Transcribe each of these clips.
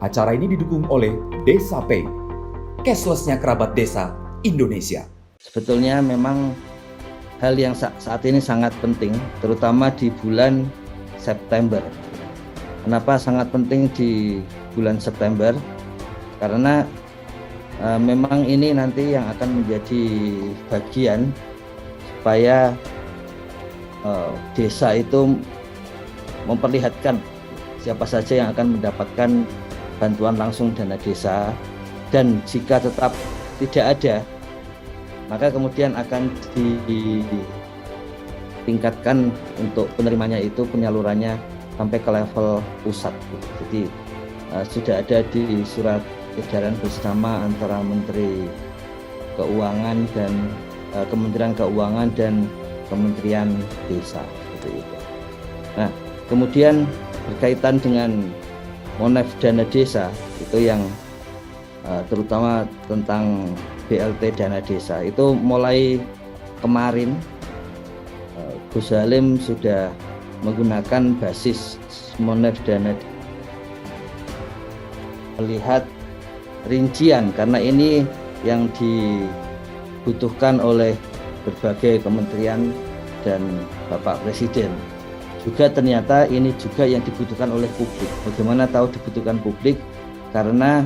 Acara ini didukung oleh Desa Pay, cashless-nya kerabat desa Indonesia. Sebetulnya memang hal yang saat ini sangat penting, terutama di bulan September. Kenapa sangat penting di bulan September? Karena memang ini nanti yang akan menjadi bagian supaya desa itu memperlihatkan siapa saja yang akan mendapatkan bantuan langsung dana desa, dan jika tetap tidak ada, maka kemudian akan ditingkatkan untuk penerimanya itu, penyalurannya sampai ke level pusat. Jadi sudah ada di surat edaran bersama antara Menteri Keuangan dan Kementerian Keuangan dan Kementerian Desa seperti itu. Nah, kemudian berkaitan dengan Monef dana desa itu yang terutama tentang BLT dana desa itu mulai kemarin Gus Halim sudah menggunakan basis Monef dana, melihat rincian karena ini yang dibutuhkan oleh berbagai kementerian dan Bapak Presiden. Juga ternyata ini juga yang dibutuhkan oleh publik. Bagaimana tahu dibutuhkan publik? Karena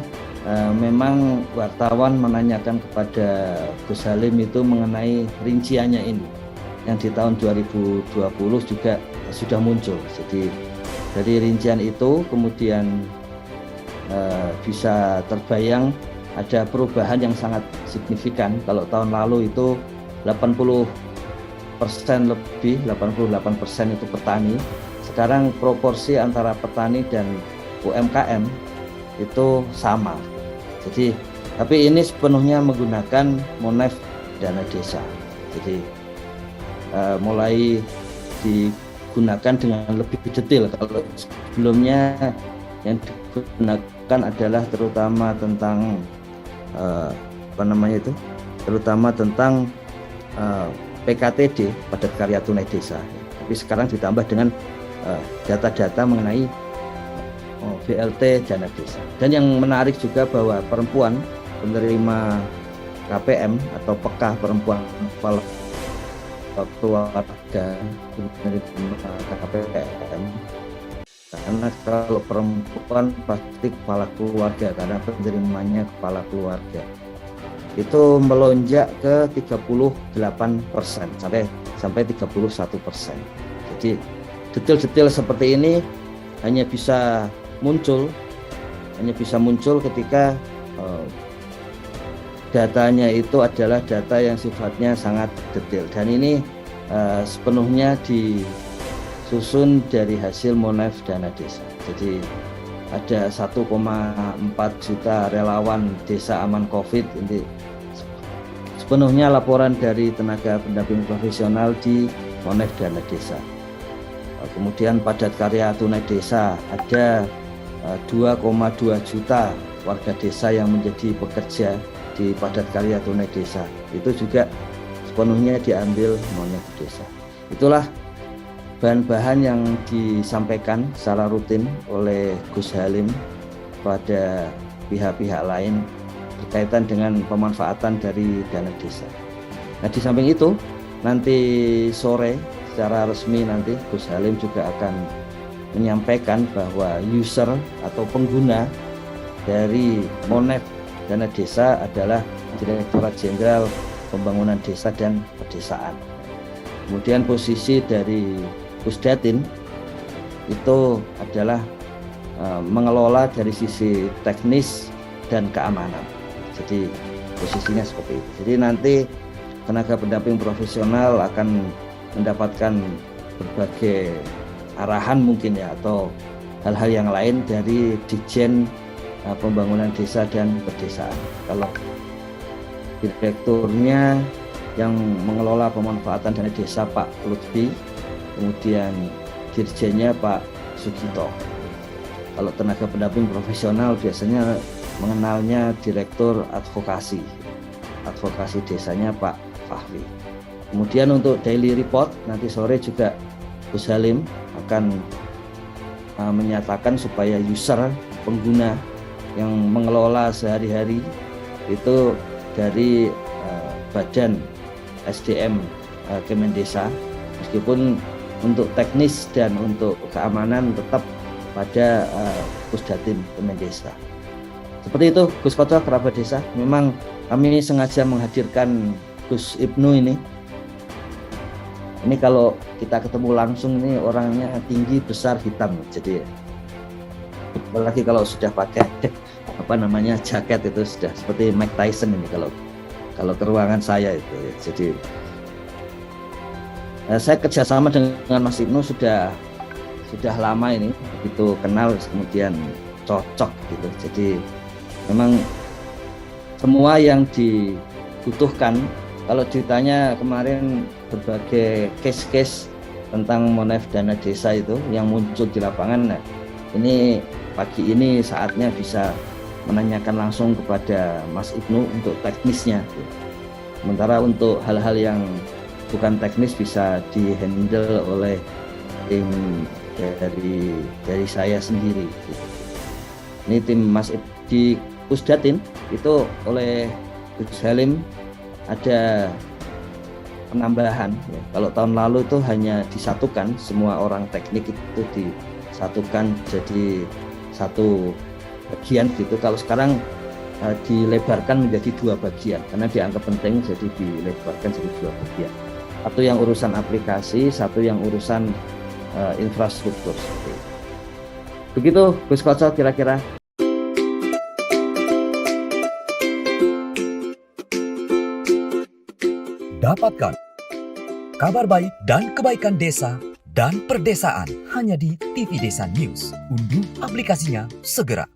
memang wartawan menanyakan kepada Gus Halim itu mengenai rinciannya ini, yang di tahun 2020 juga sudah muncul. Jadi dari rincian itu kemudian bisa terbayang ada perubahan yang sangat signifikan. Kalau tahun lalu itu 80% lebih, 88% itu petani. Sekarang proporsi antara petani dan UMKM itu sama. Jadi, tapi ini sepenuhnya menggunakan Monef dana desa. Jadi mulai digunakan dengan lebih detail. Kalau sebelumnya yang digunakan adalah terutama tentang terutama tentang PKTD, padat karya tunai desa. Tapi sekarang ditambah dengan data-data mengenai BLT dana desa. Dan yang menarik juga bahwa perempuan penerima KPM atau PK, perempuan kepala keluarga penerima KPM, karena kalau perempuan pasti kepala keluarga karena penerimanya kepala keluarga, itu melonjak ke 38% sampai 31%. Jadi detail-detail seperti ini hanya bisa muncul ketika datanya itu adalah data yang sifatnya sangat detail, dan ini sepenuhnya disusun dari hasil Monef dana desa. Jadi ada 1,4 juta relawan desa aman COVID. Ini sepenuhnya laporan dari tenaga pendamping profesional di Monef dana desa. Kemudian padat karya tunai desa ada 2,2 juta warga desa yang menjadi pekerja di padat karya tunai desa. Itu juga sepenuhnya diambil Monef desa. Itulah bahan-bahan yang disampaikan secara rutin oleh Gus Halim pada pihak-pihak lain berkaitan dengan pemanfaatan dari dana desa. Nah, di samping itu nanti sore secara resmi nanti Gus Halim juga akan menyampaikan bahwa user atau pengguna dari Monef dana desa adalah Direktorat Jenderal Pembangunan Desa dan Pedesaan. Kemudian posisi dari Pusdatin itu adalah mengelola dari sisi teknis dan keamanan. Jadi posisinya seperti itu. Jadi nanti tenaga pendamping profesional akan mendapatkan berbagai arahan mungkin ya, atau hal-hal yang lain dari Ditjen Pembangunan Desa dan Pedesaan. Kalau direkturnya yang mengelola pemanfaatan dana desa Pak Lutfi, kemudian dirjennya Pak Sugito. Kalau tenaga pendamping profesional biasanya mengenalnya Direktur Advokasi desanya Pak Fahri. Kemudian untuk daily report nanti sore juga Gus Halim akan menyatakan supaya user pengguna yang mengelola sehari-hari itu dari Badan SDM Kemendesa, meskipun untuk teknis dan untuk keamanan tetap pada Pusdatin Kemendesa. Seperti itu Gus Koco, kerabat desa. Memang kami sengaja menghadirkan Gus Ibnu ini. Ini kalau kita ketemu langsung ini orangnya tinggi, besar, hitam. Jadi apalagi kalau sudah pakai jaket itu sudah seperti Mike Tyson ini kalau ke ruangan saya itu. Jadi saya kerjasama dengan Mas Ibnu sudah lama ini, begitu kenal kemudian cocok gitu. Jadi memang semua yang dibutuhkan, kalau ditanya kemarin berbagai case-case tentang Monef dana desa itu yang muncul di lapangan, nah, ini pagi ini saatnya bisa menanyakan langsung kepada Mas Ibnu untuk teknisnya. Sementara untuk hal-hal yang bukan teknis bisa dihandle oleh tim dari saya sendiri. Ini tim Mas di Pusdatin itu oleh Gus Halim ada penambahan. Ya. Kalau tahun lalu itu hanya disatukan, semua orang teknik itu disatukan jadi satu bagian gitu. Kalau sekarang dilebarkan menjadi 2 bagian karena dianggap penting, jadi dilebarkan jadi 2 bagian. Satu yang urusan aplikasi, satu yang urusan infrastruktur. Begitu Gus Koco kira-kira. Dapatkan kabar baik dan kebaikan desa dan perdesaan hanya di TV Desa News. Unduh aplikasinya segera.